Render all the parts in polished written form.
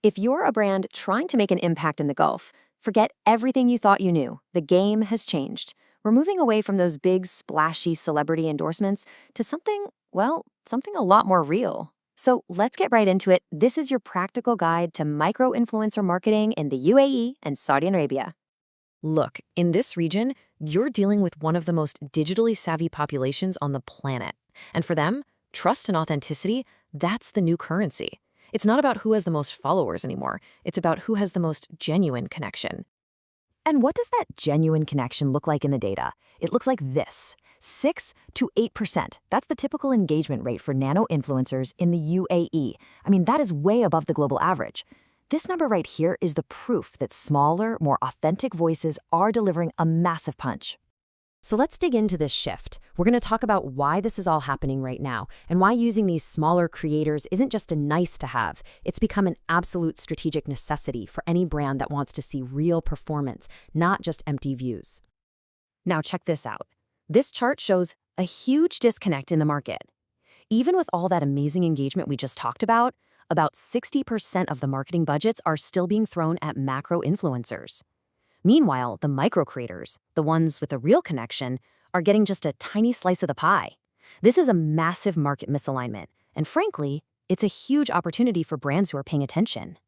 If you're a brand trying to make an impact in the Gulf, forget everything you thought you knew. The game has changed. We're moving away from those big, splashy celebrity endorsements to something, well, something a lot more real. So let's get right into it. This is your practical guide to micro-influencer marketing in the UAE and Saudi Arabia. Look, in this region, you're dealing with one of the most digitally savvy populations on the planet. And for them, trust and authenticity, that's the new currency. It's not about who has the most followers anymore. It's about who has the most genuine connection. And what does that genuine connection look like in the data? It looks like this: 6 to 8%. That's the typical engagement rate for nano-influencers in the UAE. I mean, that is way above the global average. This number right here is the proof that smaller, more authentic voices are delivering a massive punch. So let's dig into this shift. We're going to talk about why this is all happening right now and why using these smaller creators isn't just a nice to have. It's become an absolute strategic necessity for any brand that wants to see real performance, not just empty views. Now check this out. This chart shows a huge disconnect in the market. Even with all that amazing engagement we just talked about 60% of the marketing budgets are still being thrown at macro influencers. Meanwhile, the micro creators, the ones with a real connection, are getting just a tiny slice of the pie. This is a massive market misalignment, and frankly, it's a huge opportunity for brands who are paying attention.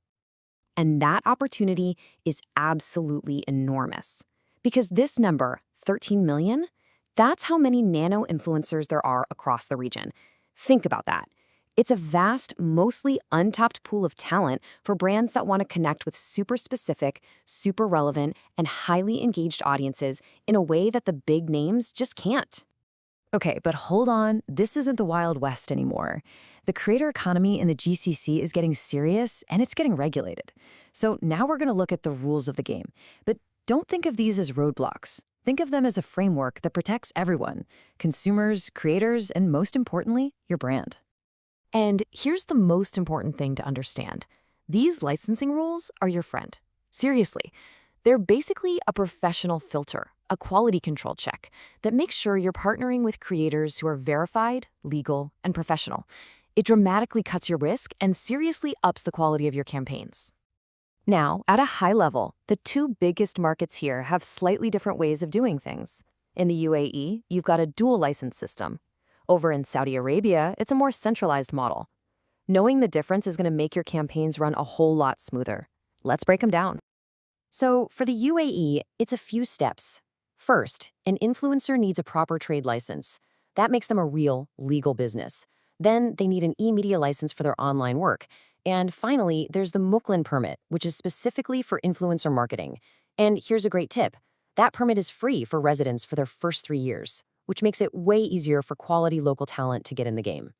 And that opportunity is absolutely enormous. Because this number, 13 million, that's how many nano-influencers there are across the region. Think about that. It's a vast, mostly untapped pool of talent for brands that want to connect with super specific, super relevant, and highly engaged audiences in a way that the big names just can't. Okay, but hold on, this isn't the Wild West anymore. The creator economy in the GCC is getting serious and it's getting regulated. So now we're going to look at the rules of the game. But don't think of these as roadblocks. Think of them as a framework that protects everyone: consumers, creators, and most importantly, your brand. And here's the most important thing to understand. These licensing rules are your friend. Seriously, they're basically a professional filter, a quality control check that makes sure you're partnering with creators who are verified, legal, and professional. It dramatically cuts your risk and seriously ups the quality of your campaigns. Now, at a high level, the two biggest markets here have slightly different ways of doing things. In the UAE, you've got a dual license system. Over in Saudi Arabia, it's a more centralized model. Knowing the difference is going to make your campaigns run a whole lot smoother. Let's break them down. So for the UAE, it's a few steps. First, an influencer needs a proper trade license. That makes them a real, legal business. Then they need an e-media license for their online work. And finally, there's the Muklin permit, which is specifically for influencer marketing. And here's a great tip. That permit is free for residents for their first 3 years, which makes it way easier for quality local talent to get in the game.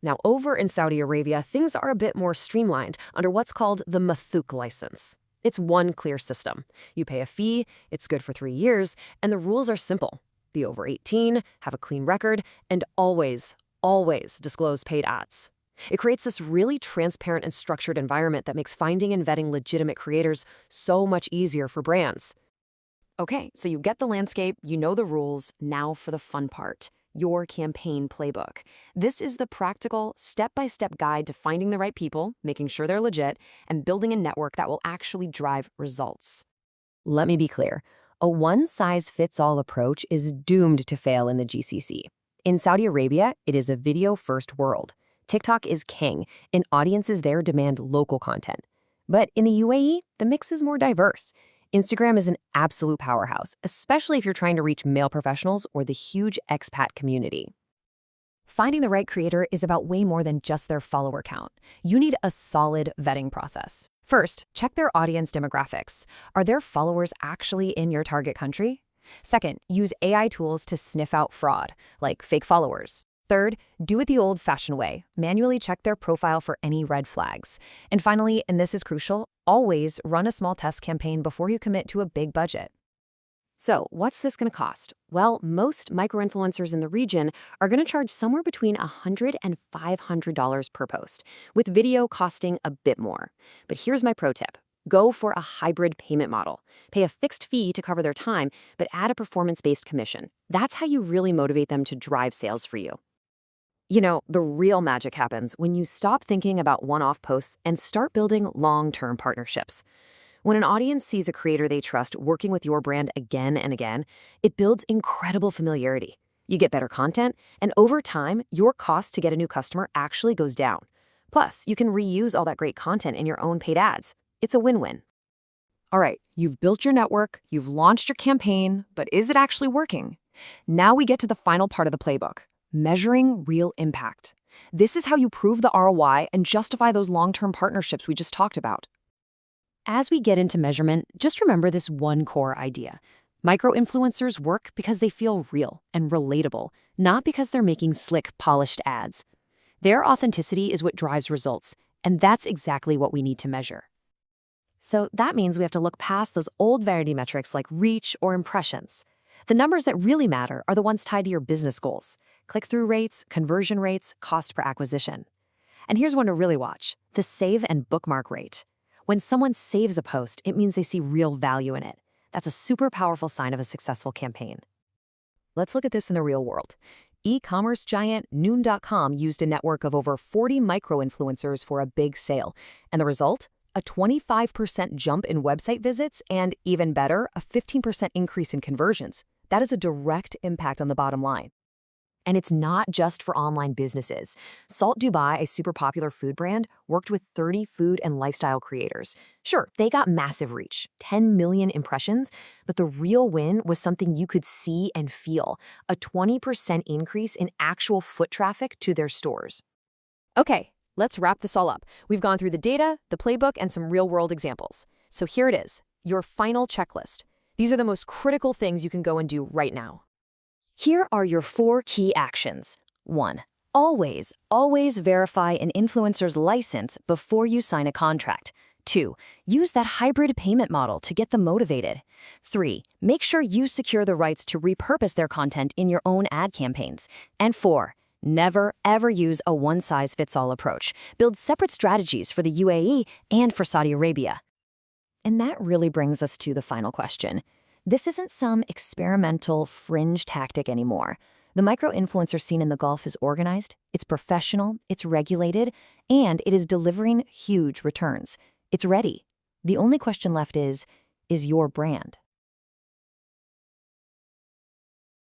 Now, over in Saudi Arabia, things are a bit more streamlined under what's called the Mathuk license. It's one clear system. You pay a fee, it's good for 3 years, and the rules are simple. Be over 18, have a clean record, and always disclose paid ads. It creates this really transparent and structured environment that makes finding and vetting legitimate creators so much easier for brands. Okay, so you get the landscape, you know the rules. Now for the fun part, your campaign playbook. This is the practical, step-by-step guide to finding the right people, making sure they're legit, and building a network that will actually drive results. Let me be clear. A one-size-fits-all approach is doomed to fail in the GCC. In Saudi Arabia, it is a video-first world. TikTok is king, and audiences there demand local content. But in the UAE, the mix is more diverse. Instagram is an absolute powerhouse, especially if you're trying to reach male professionals or the huge expat community. Finding the right creator is about way more than just their follower count. You need a solid vetting process. First, check their audience demographics. Are their followers actually in your target country? Second, use AI tools to sniff out fraud, like fake followers. Third, do it the old-fashioned way. Manually check their profile for any red flags. And finally, and this is crucial, always run a small test campaign before you commit to a big budget. So, what's this going to cost? Well, most micro-influencers in the region are going to charge somewhere between $100 and $500 per post, with video costing a bit more. But here's my pro tip. Go for a hybrid payment model. Pay a fixed fee to cover their time, but add a performance-based commission. That's how you really motivate them to drive sales for you. The real magic happens when you stop thinking about one-off posts and start building long-term partnerships. When an audience sees a creator they trust working with your brand again and again, it builds incredible familiarity. You get better content, and over time, your cost to get a new customer actually goes down. Plus, you can reuse all that great content in your own paid ads. It's a win-win. All right, you've built your network, you've launched your campaign, but is it actually working? Now we get to the final part of the playbook, measuring real impact. This is how you prove the ROI and justify those long-term partnerships we just talked about. As we get into measurement, just remember this one core idea. Micro-influencers work because they feel real and relatable, not because they're making slick, polished ads. Their authenticity is what drives results, and that's exactly what we need to measure. So that means we have to look past those old vanity metrics like reach or impressions. The numbers that really matter are the ones tied to your business goals: click-through rates, conversion rates, cost per acquisition. And here's one to really watch: the save and bookmark rate. When someone saves a post, it means they see real value in it. That's a super powerful sign of a successful campaign. Let's look at this in the real world. E-commerce giant Noon.com used a network of over 40 micro-influencers for a big sale. And the result? A 25% jump in website visits and, even better, a 15% increase in conversions. That is a direct impact on the bottom line. And it's not just for online businesses. Salt Dubai, a super popular food brand, worked with 30 food and lifestyle creators. Sure, they got massive reach, 10 million impressions, but the real win was something you could see and feel: a 20% increase in actual foot traffic to their stores. Okay, let's wrap this all up. We've gone through the data, the playbook, and some real-world examples. So here it is, your final checklist. These are the most critical things you can go and do right now. Here are your 4 key actions. 1. Always verify an influencer's license before you sign a contract. 2. Use that hybrid payment model to get them motivated. 3. Make sure you secure the rights to repurpose their content in your own ad campaigns. And 4. Never, ever use a one-size-fits-all approach. Build separate strategies for the UAE and for Saudi Arabia. And that really brings us to the final question. This isn't some experimental fringe tactic anymore. The micro-influencer scene in the Gulf is organized, it's professional, it's regulated, and it is delivering huge returns. It's ready. The only question left is your brand?